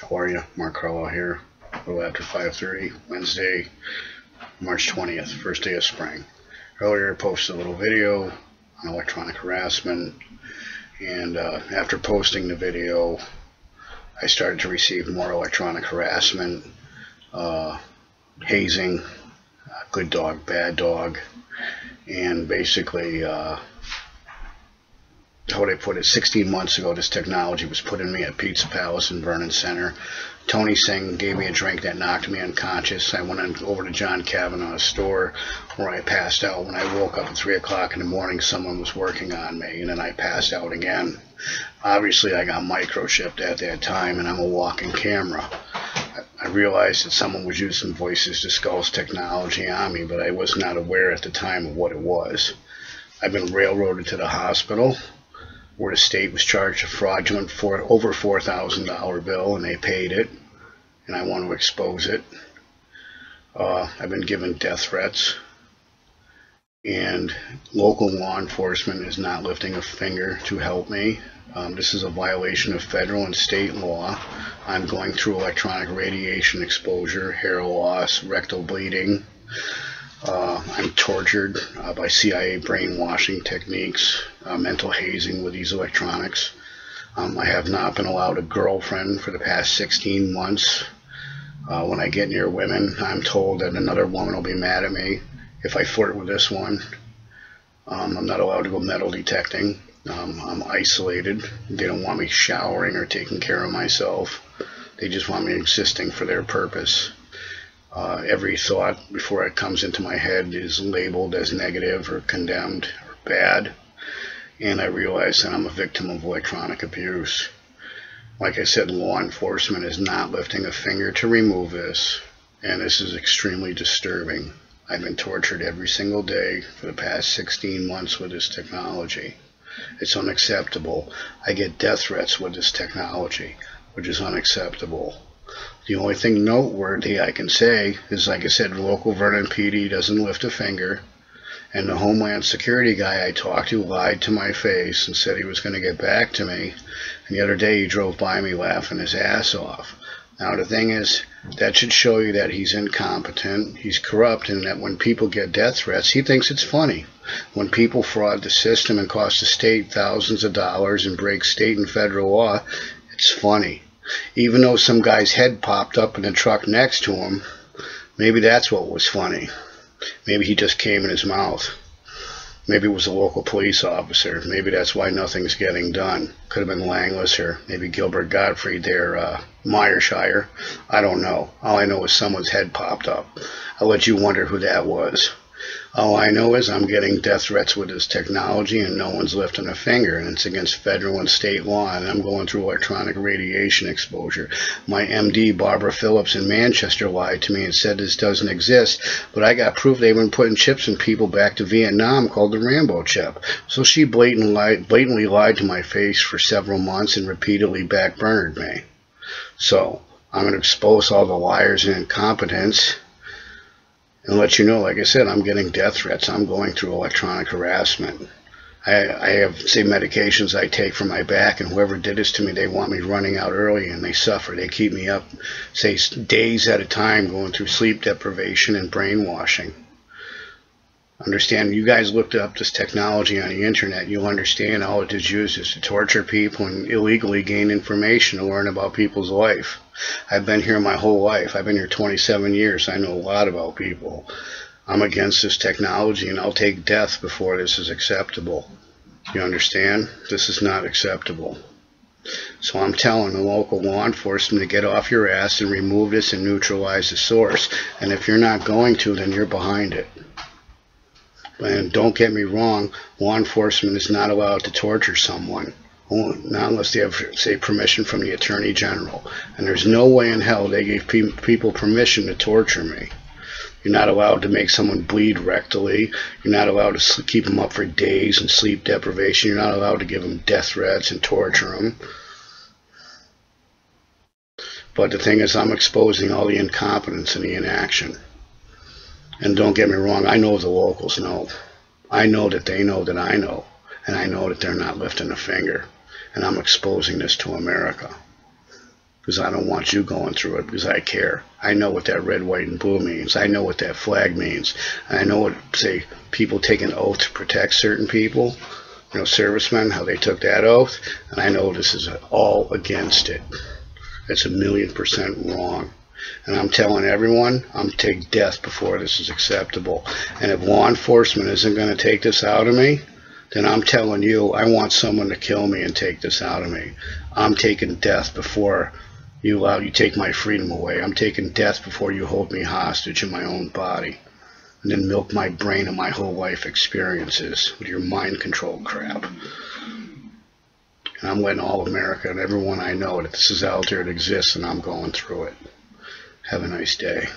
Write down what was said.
How are you? Mark Carlisle here. A little after 5:30, Wednesday, March 20th, first day of spring. Earlier I posted a little video on electronic harassment, and after posting the video, I started to receive more electronic harassment, hazing, good dog, bad dog, and basically, how would I put it, 16 months ago this technology was put in me at Pizza Palace in Vernon Center. Tony Singh gave me a drink that knocked me unconscious. I went over to John Kavanaugh's store where I passed out. When I woke up at 3 o'clock in the morning, someone was working on me, and then I passed out again. Obviously I got microchipped at that time, and I'm a walking camera. I realized that someone was using voices to skulls technology on me, but I was not aware at the time of what it was. I've been railroaded to the hospital, where the state was charged a fraudulent over $4,000 bill, and they paid it, and I want to expose it. I've been given death threats, and local law enforcement is not lifting a finger to help me. This is a violation of federal and state law. I'm going through electronic radiation exposure, hair loss, rectal bleeding. I'm tortured by CIA brainwashing techniques, mental hazing with these electronics. I have not been allowed a girlfriend for the past 16 months. When I get near women, I'm told that another woman will be mad at me if I flirt with this one. I'm not allowed to go metal detecting. I'm isolated. They don't want me showering or taking care of myself. They just want me existing for their purpose. Every thought before it comes into my head is labeled as negative or condemned or bad, and I realize that I'm a victim of electronic abuse. Like I said, law enforcement is not lifting a finger to remove this, and this is extremely disturbing. I've been tortured every single day for the past 16 months with this technology. It's unacceptable. I get death threats with this technology, which is unacceptable. The only thing noteworthy I can say is, like I said, local Vernon PD doesn't lift a finger, and the Homeland Security guy I talked to lied to my face and said he was going to get back to me, and the other day he drove by me laughing his ass off. Now the thing is, that should show you that he's incompetent, he's corrupt, and that when people get death threats, he thinks it's funny. When people fraud the system and cost the state thousands of dollars and break state and federal law, it's funny. Even though some guy's head popped up in the truck next to him, maybe that's what was funny. Maybe he just came in his mouth. Maybe it was a local police officer. Maybe that's why nothing's getting done. Could have been Langless or maybe Gilbert Gottfried there, Meyershire. I don't know. All I know is someone's head popped up. I'll let you wonder who that was. All I know is I'm getting death threats with this technology, and no one's lifting a finger, and it's against federal and state law, and I'm going through electronic radiation exposure. My MD, Barbara Phillips in Manchester, lied to me and said this doesn't exist, but I got proof they've been putting chips in people back to Vietnam called the Rambo chip. So she blatantly lied to my face for several months and repeatedly backburnered me. So I'm going to expose all the liars and incompetence and let you know, like I said, I'm getting death threats. I'm going through electronic harassment. I have, say, medications I take for my back, and whoever did this to me, they want me running out early, and they suffer. They keep me up, say, days at a time, going through sleep deprivation and brainwashing. Understand, you guys looked up this technology on the internet, you'll understand all it is used is to torture people and illegally gain information to learn about people's life. I've been here my whole life. I've been here 27 years. I know a lot about people. I'm against this technology, and I'll take death before this is acceptable. You understand? This is not acceptable. So I'm telling the local law enforcement to get off your ass and remove this and neutralize the source. And if you're not going to, then you're behind it. And don't get me wrong, law enforcement is not allowed to torture someone. Not unless they have, say, permission from the Attorney General. And there's no way in hell they gave people permission to torture me. You're not allowed to make someone bleed rectally. You're not allowed to keep them up for days in sleep deprivation. You're not allowed to give them death threats and torture them. But the thing is, I'm exposing all the incompetence and the inaction. And don't get me wrong, I know the locals know. I know that they know that I know. And I know that they're not lifting a finger. And I'm exposing this to America. because I don't want you going through it, because I care. I know what that red, white, and blue means. I know what that flag means. I know what, say, people take an oath to protect certain people, you know, servicemen, how they took that oath, and I know this is all against it. It's 1,000,000% wrong. And I'm telling everyone, I'm going to take death before this is acceptable. And if law enforcement isn't going to take this out of me, then I'm telling you, I want someone to kill me and take this out of me. I'm taking death before you take my freedom away. I'm taking death before you hold me hostage in my own body and then milk my brain and my whole life experiences with your mind control crap. And I'm letting all of America and everyone I know that this is out there, it exists, and I'm going through it. Have a nice day.